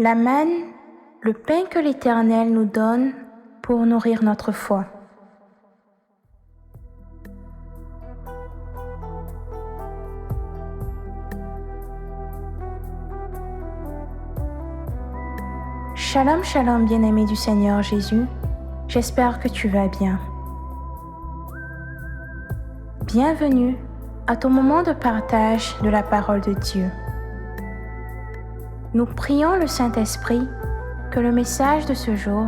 La manne, le pain que l'Éternel nous donne pour nourrir notre foi. Shalom, shalom, bien-aimé du Seigneur Jésus. J'espère que tu vas bien. Bienvenue à ton moment de partage de la parole de Dieu. Nous prions le Saint-Esprit que le message de ce jour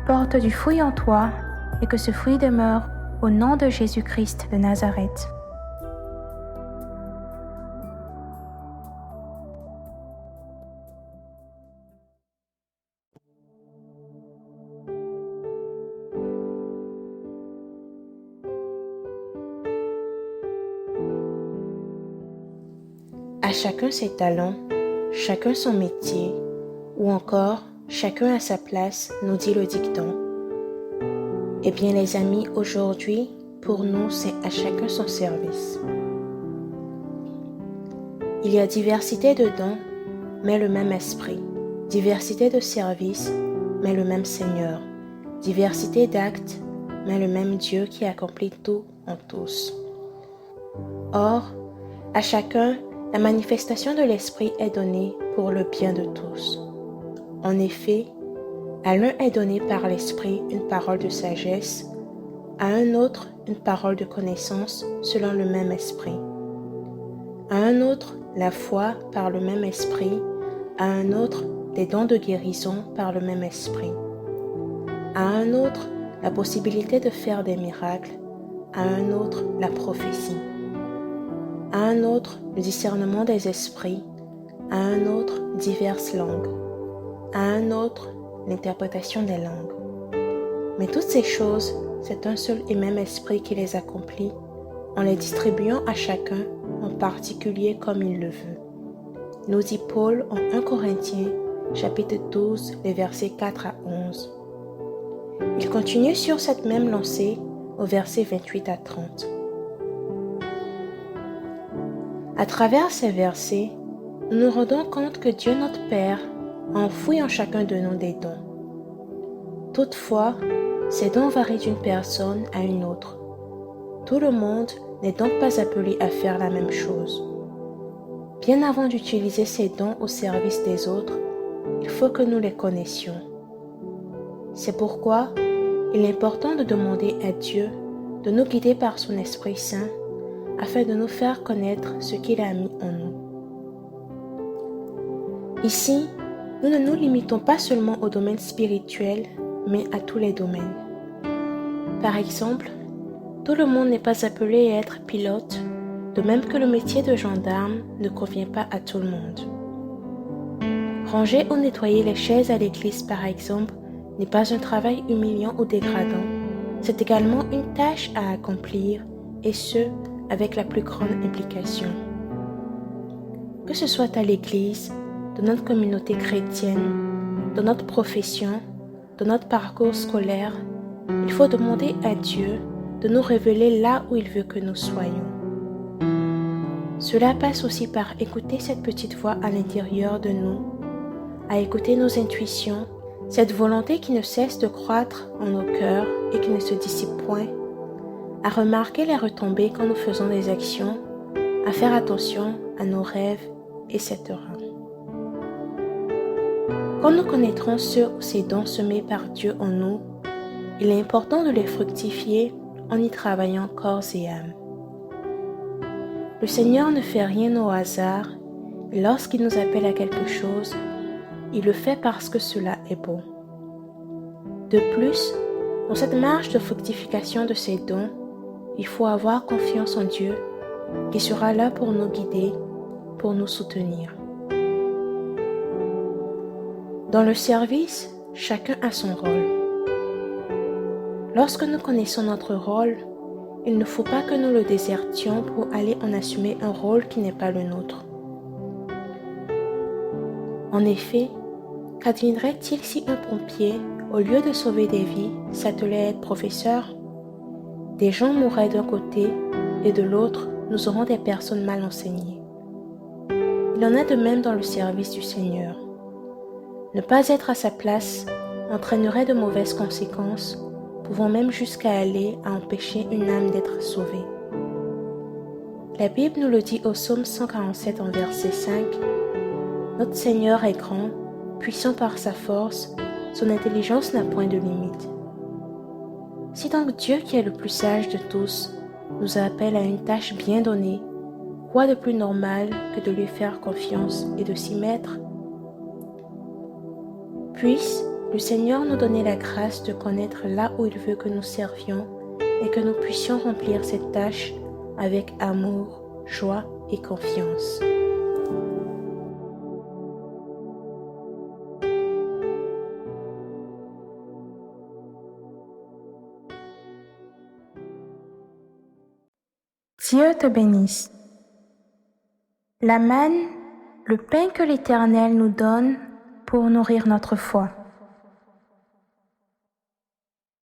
porte du fruit en toi et que ce fruit demeure au nom de Jésus-Christ de Nazareth. À chacun ses talents, chacun son métier, ou encore chacun à sa place, nous dit le dicton. Eh bien les amis, aujourd'hui, pour nous, c'est à chacun son service. Il y a diversité de dons, mais le même esprit. Diversité de services, mais le même Seigneur. Diversité d'actes, mais le même Dieu qui accomplit tout en tous. Or, à chacun, la manifestation de l'Esprit est donnée pour le bien de tous. En effet, à l'un est donnée par l'Esprit une parole de sagesse, à un autre une parole de connaissance selon le même Esprit, à un autre la foi par le même Esprit, à un autre des dons de guérison par le même Esprit, à un autre la possibilité de faire des miracles, à un autre la prophétie, à un autre le discernement des esprits, à un autre diverses langues, à un autre l'interprétation des langues. Mais toutes ces choses, c'est un seul et même esprit qui les accomplit, en les distribuant à chacun en particulier comme il le veut. Nous dit Paul en 1 Corinthiens, chapitre 12, les versets 4 à 11. Il continue sur cette même lancée au verset 28 à 30. À travers ces versets, nous nous rendons compte que Dieu notre Père enfouit en chacun de nous des dons. Toutefois, ces dons varient d'une personne à une autre. Tout le monde n'est donc pas appelé à faire la même chose. Bien avant d'utiliser ces dons au service des autres, il faut que nous les connaissions. C'est pourquoi il est important de demander à Dieu de nous guider par son Esprit Saint afin de nous faire connaître ce qu'il a mis en nous. Ici, nous ne nous limitons pas seulement au domaine spirituel, mais à tous les domaines. Par exemple, tout le monde n'est pas appelé à être pilote, de même que le métier de gendarme ne convient pas à tout le monde. Ranger ou nettoyer les chaises à l'église, par exemple, n'est pas un travail humiliant ou dégradant. C'est également une tâche à accomplir, et ce, avec la plus grande implication. Que ce soit à l'église, dans notre communauté chrétienne, dans notre profession, dans notre parcours scolaire, il faut demander à Dieu de nous révéler là où il veut que nous soyons. Cela passe aussi par écouter cette petite voix à l'intérieur de nous, à écouter nos intuitions, cette volonté qui ne cesse de croître en nos cœurs et qui ne se dissipe point, à remarquer les retombées quand nous faisons des actions, à faire attention à nos rêves, etc. Quand nous connaîtrons ceux ou ces dons semés par Dieu en nous, il est important de les fructifier en y travaillant corps et âme. Le Seigneur ne fait rien au hasard, et lorsqu'il nous appelle à quelque chose, il le fait parce que cela est bon. De plus, dans cette marche de fructification de ces dons, il faut avoir confiance en Dieu, qui sera là pour nous guider, pour nous soutenir. Dans le service, chacun a son rôle. Lorsque nous connaissons notre rôle, il ne faut pas que nous le désertions pour aller en assumer un rôle qui n'est pas le nôtre. En effet, qu'adviendrait-il si un pompier, au lieu de sauver des vies, s'attelait à être professeur? Des gens mourraient d'un côté et de l'autre, nous aurons des personnes mal enseignées. Il en est de même dans le service du Seigneur. Ne pas être à sa place entraînerait de mauvaises conséquences, pouvant même jusqu'à aller à empêcher une âme d'être sauvée. La Bible nous le dit au psaume 147 en verset 5. Notre Seigneur est grand, puissant par sa force, son intelligence n'a point de limite. Si donc Dieu, qui est le plus sage de tous, nous appelle à une tâche bien donnée, quoi de plus normal que de lui faire confiance et de s'y mettre? Puisse le Seigneur nous donner la grâce de connaître là où il veut que nous servions et que nous puissions remplir cette tâche avec amour, joie et confiance. Dieu te bénisse. La manne, le pain que l'Éternel nous donne pour nourrir notre foi.